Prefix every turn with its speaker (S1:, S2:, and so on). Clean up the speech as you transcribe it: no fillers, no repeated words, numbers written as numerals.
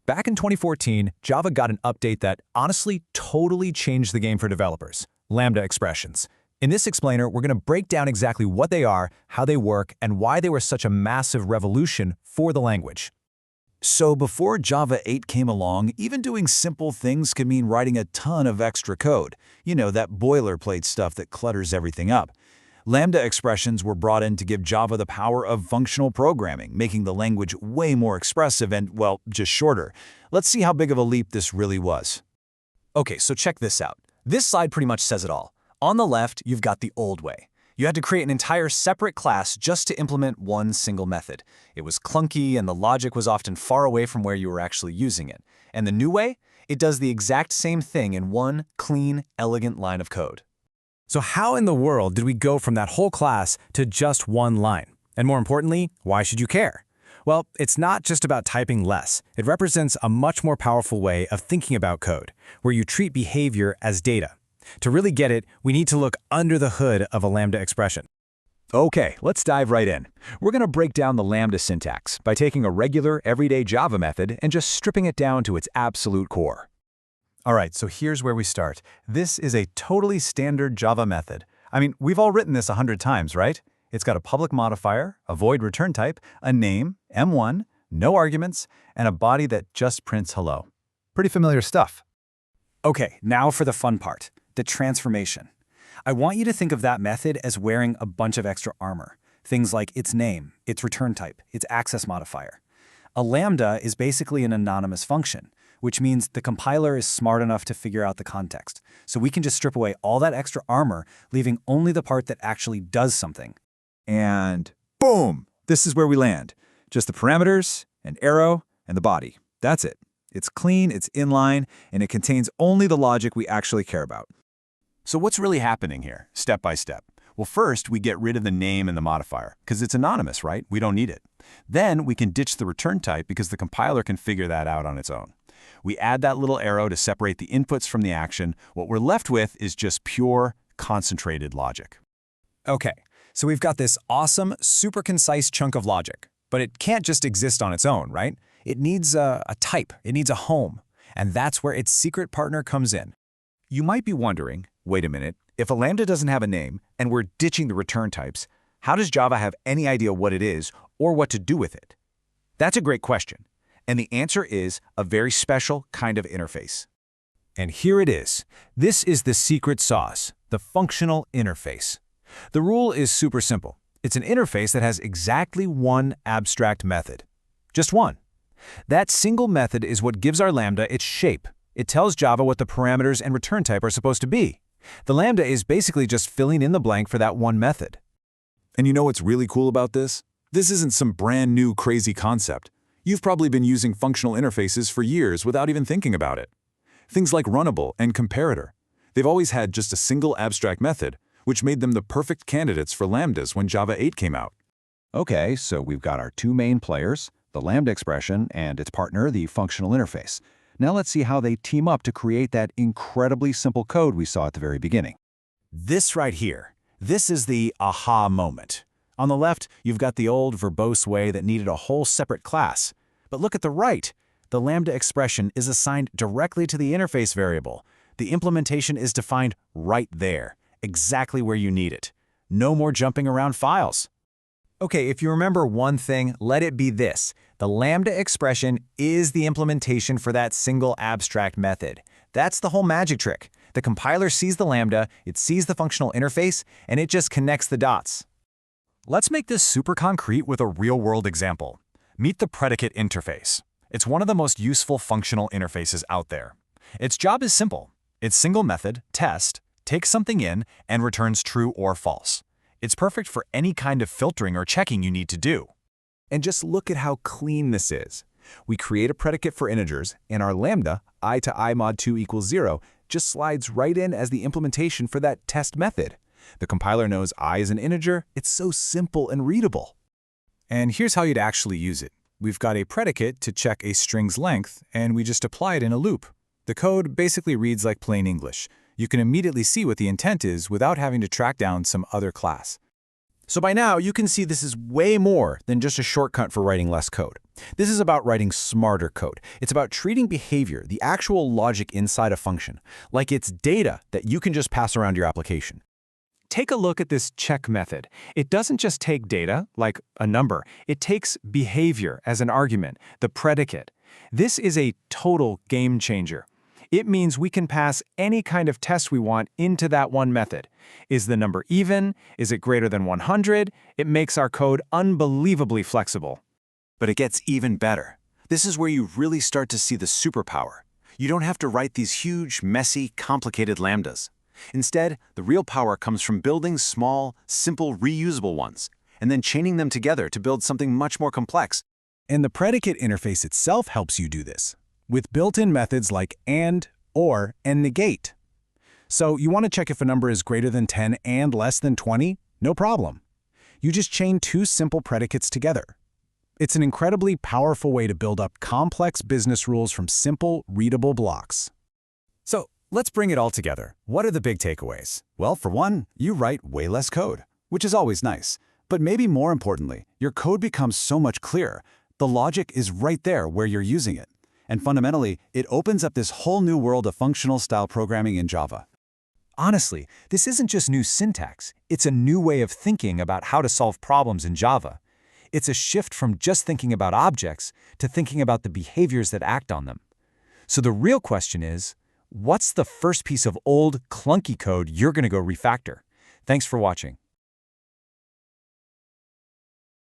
S1: Back in 2014, Java got an update that honestly totally changed the game for developers, Lambda expressions. In this explainer, we're going to break down exactly what they are, how they work, and why they were such a massive revolution for the language.
S2: So before Java 8 came along, even doing simple things could mean writing a ton of extra code. You know, that boilerplate stuff that clutters everything up. Lambda expressions were brought in to give Java the power of functional programming, making the language way more expressive and, well, just shorter. Let's see how big of a leap this really was.
S1: Okay, so check this out. This slide pretty much says it all. On the left, you've got the old way. You had to create an entire separate class just to implement one single method. It was clunky and the logic was often far away from where you were actually using it. And the new way? It does the exact same thing in one clean, elegant line of code. So how in the world did we go from that whole class to just one line? And more importantly, why should you care? Well, it's not just about typing less. It represents a much more powerful way of thinking about code, where you treat behavior as data. To really get it, we need to look under the hood of a Lambda expression.
S2: Okay, let's dive right in. We're going to break down the Lambda syntax by taking a regular, everyday Java method and just stripping it down to its absolute core.
S1: All right, so here's where we start. This is a totally standard Java method. I mean, we've all written this 100 times, right? It's got a public modifier, a void return type, a name, M1, no arguments, and a body that just prints hello. Pretty familiar stuff. Okay, now for the fun part, the transformation. I want you to think of that method as wearing a bunch of extra armor. Things like its name, its return type, its access modifier. A lambda is basically an anonymous function, which means the compiler is smart enough to figure out the context. So we can just strip away all that extra armor, leaving only the part that actually does something.
S2: And boom! This is where we land. Just the parameters, an arrow, and the body. That's it. It's clean, it's inline, and it contains only the logic we actually care about.
S3: So what's really happening here, step by step? Well, first, we get rid of the name and the modifier, because it's anonymous, right? We don't need it. Then we can ditch the return type because the compiler can figure that out on its own. We add that little arrow to separate the inputs from the action. What we're left with is just pure, concentrated logic.
S1: Okay, so we've got this awesome, super concise chunk of logic. But it can't just exist on its own, right? It needs a type, it needs a home. And that's where its secret partner comes in.
S2: You might be wondering, wait a minute, if a lambda doesn't have a name and we're ditching the return types, how does Java have any idea what it is or what to do with it? That's a great question. And the answer is a very special kind of interface.
S1: And here it is. This is the secret sauce, the functional interface. The rule is super simple. It's an interface that has exactly one abstract method. Just one. That single method is what gives our lambda its shape. It tells Java what the parameters and return type are supposed to be. The lambda is basically just filling in the blank for that one method.
S2: And you know what's really cool about this? This isn't some brand new crazy concept. You've probably been using functional interfaces for years without even thinking about it. Things like runnable and comparator. They've always had just a single abstract method, which made them the perfect candidates for lambdas when Java 8 came out. Okay, so we've got our two main players, the lambda expression and its partner, the functional interface. Now let's see how they team up to create that incredibly simple code we saw at the very beginning.
S1: This right here, this is the aha moment. On the left, you've got the old verbose way that needed a whole separate class. But look at the right. The lambda expression is assigned directly to the interface variable. The implementation is defined right there, exactly where you need it. No more jumping around files. Okay, if you remember one thing, let it be this. The lambda expression is the implementation for that single abstract method. That's the whole magic trick. The compiler sees the lambda, it sees the functional interface, and it just connects the dots. Let's make this super concrete with a real-world example. Meet the predicate interface. It's one of the most useful functional interfaces out there. Its job is simple. Its single method, test, takes something in and returns true or false. It's perfect for any kind of filtering or checking you need to do. And just look at how clean this is. We create a predicate for integers, and our lambda, I to I mod 2 equals 0, just slides right in as the implementation for that test method. The compiler knows I is an integer. It's so simple and readable. And here's how you'd actually use it. We've got a predicate to check a string's length, and we just apply it in a loop. The code basically reads like plain English. You can immediately see what the intent is without having to track down some other class. So by now, you can see this is way more than just a shortcut for writing less code. This is about writing smarter code. It's about treating behavior, the actual logic inside a function, like it's data that you can just pass around your application.
S4: Take a look at this check method. It doesn't just take data, like a number. It takes behavior as an argument, the predicate. This is a total game changer. It means we can pass any kind of test we want into that one method. Is the number even? Is it greater than 100? It makes our code unbelievably flexible.
S3: But it gets even better. This is where you really start to see the superpower. You don't have to write these huge, messy, complicated lambdas. Instead, the real power comes from building small, simple, reusable ones, and then chaining them together to build something much more complex.
S1: And the predicate interface itself helps you do this, with built-in methods like and, or, and negate. So you want to check if a number is greater than 10 and less than 20? No problem. You just chain two simple predicates together. It's an incredibly powerful way to build up complex business rules from simple, readable blocks.
S2: So let's bring it all together. What are the big takeaways? Well, for one, you write way less code, which is always nice. But maybe more importantly, your code becomes so much clearer. The logic is right there where you're using it. And fundamentally, it opens up this whole new world of functional-style programming in Java.
S4: Honestly, this isn't just new syntax. It's a new way of thinking about how to solve problems in Java. It's a shift from just thinking about objects to thinking about the behaviors that act on them. So the real question is, what's the first piece of old, clunky code you're going to go refactor? Thanks for watching.